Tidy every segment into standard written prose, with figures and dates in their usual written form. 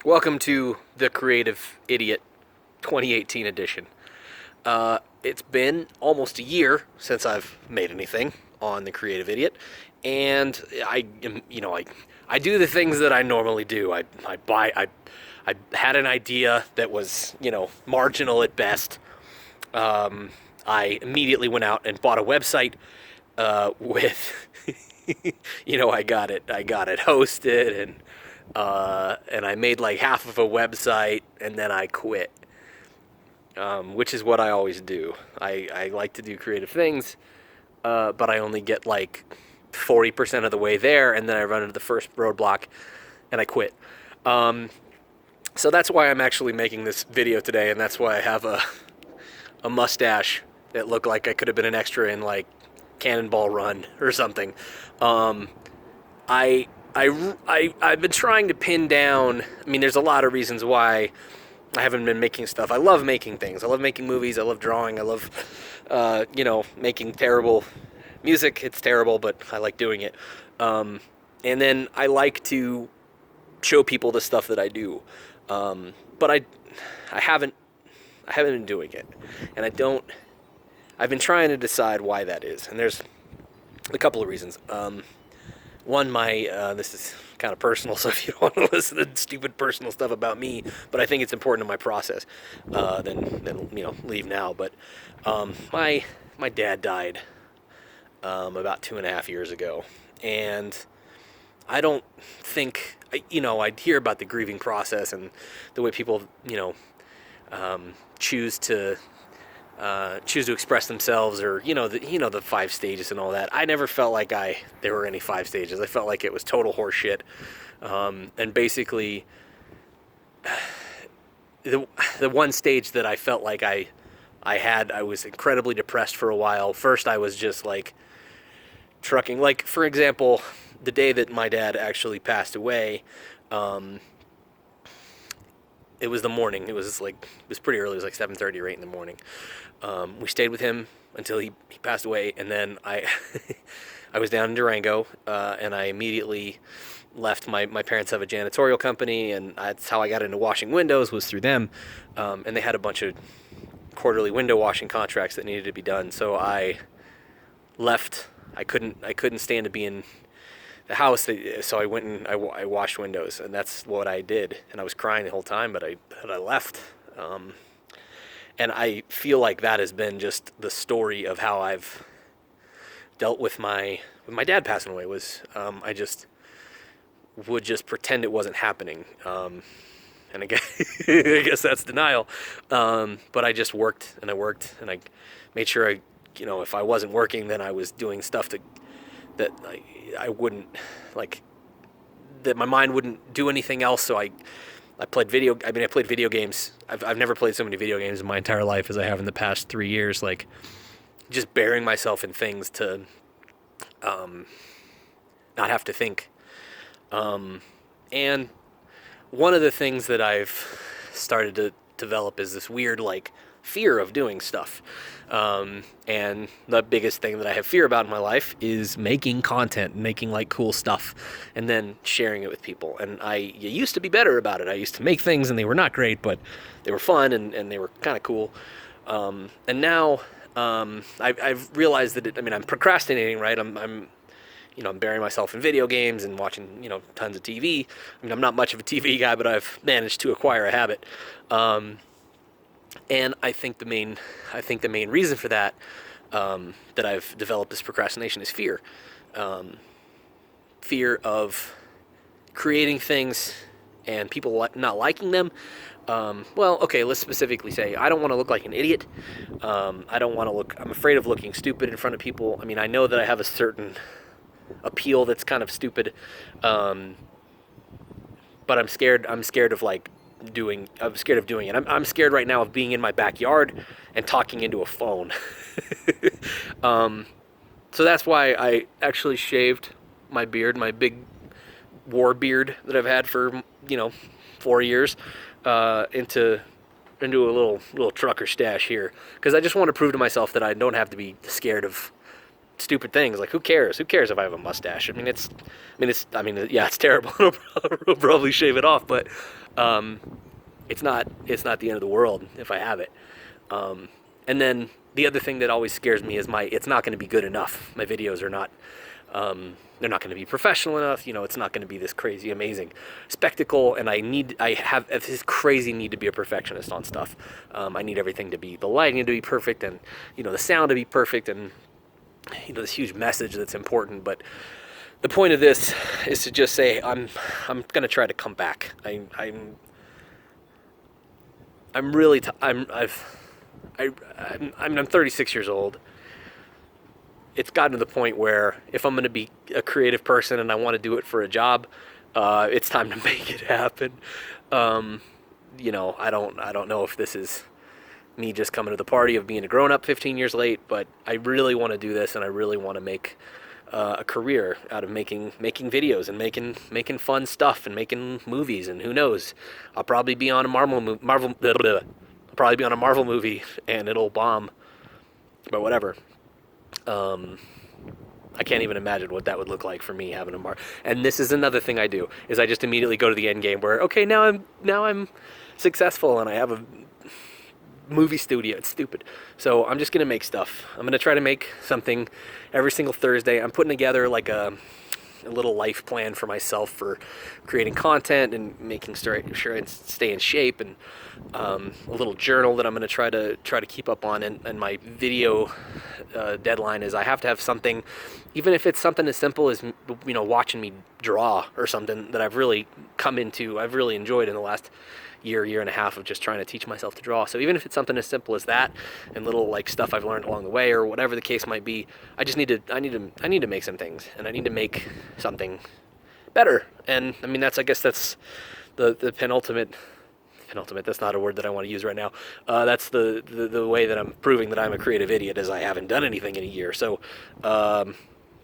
Welcome to the Creative Idiot 2018 edition. It's been almost a year since I've made anything on the Creative Idiot, and I do the things that I normally do. I had an idea that was marginal at best. I immediately went out and bought a website with I got it hosted and I made like half of a website and then I quit, which is what I always do. I like to do creative things, but I only get like 40% of the way there, and then I run into the first roadblock and I quit. So that's why I'm actually making this video today, and that's why I have a mustache that looked like I could have been an extra in like Cannonball Run or something. Um, I've been trying to pin down. I mean, there's a lot of reasons why I haven't been making stuff. I love making things. I love making movies. I love drawing. I love, making terrible music. It's terrible, but I like doing it. And then I like to show people the stuff that I do. But I haven't, I haven't been doing it, and I don't. I've been trying to decide why that is, and there's a couple of reasons. One, my this is kind of personal, so if you don't want to listen to stupid personal stuff about me, but I think it's important to my process, then leave now. But my dad died about 2.5 years ago, and I don't think I'd hear about the grieving process and the way people choose to express themselves, or the 5 stages and all that. I never felt like there were any 5 stages. I felt like it was total horseshit. And basically, the one stage that I felt like I was incredibly depressed for a while. First, I was just like trucking. Like, for example, the day that my dad actually passed away, um, it was the morning. It was pretty early. It was like 7:30 or 8 in the morning. We stayed with him until he passed away, and then I I was down in Durango, and I immediately left. My parents have a janitorial company, and that's how I got into washing windows, was through them. And they had a bunch of quarterly window washing contracts that needed to be done. So I left. I couldn't stand to be in the house, so I went and I washed windows, and that's what I did. And I was crying the whole time, but I left. And I feel like that has been just the story of how I've dealt with my dad passing away. Was I just would just pretend it wasn't happening, and I guess, I guess that's denial. But I just worked and I worked and I made sure if I wasn't working, then I was doing stuff that I wouldn't like, that my mind wouldn't do anything else. So I played video. I mean, I played video games. I've never played so many video games in my entire life as I have in the past 3 years. Like, just burying myself in things to not have to think. And one of the things that I've started to develop is this weird like fear of doing stuff. And the biggest thing that I have fear about in my life is making content, making like cool stuff, and then sharing it with people. And I used to be better about it. I used to make things and they were not great, but they were fun and they were kind of cool. And now I've realized that I'm procrastinating, right? I'm burying myself in video games and watching, tons of TV. I mean, I'm not much of a TV guy, but I've managed to acquire a habit. And I think the main reason for that, that I've developed this procrastination, is fear. Fear of creating things and people not liking them. Well, okay, let's specifically say I don't want to look like an idiot. I don't want to look. I'm afraid of looking stupid in front of people. I mean, I know that I have a certain appeal that's kind of stupid, but I'm scared. I'm scared of like doing. I'm scared of doing it. I'm scared right now of being in my backyard and talking into a phone. So that's why I actually shaved my beard, my big war beard that I've had for 4 years, into a little trucker stash here, because I just want to prove to myself that I don't have to be scared of stupid things. Like, who cares? Who cares if I have a mustache? Yeah, it's terrible. I'll probably shave it off, but it's not the end of the world if I have it. And then the other thing that always scares me is it's not going to be good enough. My videos are not, they're not going to be professional enough. It's not going to be this crazy, amazing spectacle. And I have this crazy need to be a perfectionist on stuff. I need everything to be, the lighting to be perfect, and, the sound to be perfect, and, this huge message that's important. But the point of this is to just say, I'm going to try to come back. I'm 36 years old. It's gotten to the point where if I'm going to be a creative person and I want to do it for a job, it's time to make it happen. I don't know if this is me just coming to the party of being a grown-up 15 years late, but I really want to do this, and I really want to make a career out of making videos and making fun stuff and making movies. And who knows, I'll probably be on a Marvel movie and it'll bomb, but whatever. I can't even imagine what that would look like for me having a And this is another thing I do, is I just immediately go to the end game where, okay, now I'm successful and I have a movie studio. It's stupid. So I'm just gonna make stuff. I'm gonna try to make something every single Thursday. I'm putting together like a little life plan for myself for creating content and making sure I stay in shape, and a little journal that I'm going to try to keep up on. And my video deadline is I have to have something, even if it's something as simple as watching me draw or something that I've really enjoyed in the last year and a half of just trying to teach myself to draw. So even if it's something as simple as that, and little like stuff I've learned along the way or whatever the case might be, I need to make some things, and I need to make something better. And I guess that's the penultimate, that's not a word that I want to use right now. That's the way that I'm proving that I'm a creative idiot, is I haven't done anything in a year. So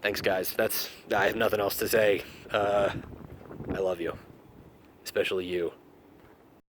thanks guys. I have nothing else to say. I love you, especially you.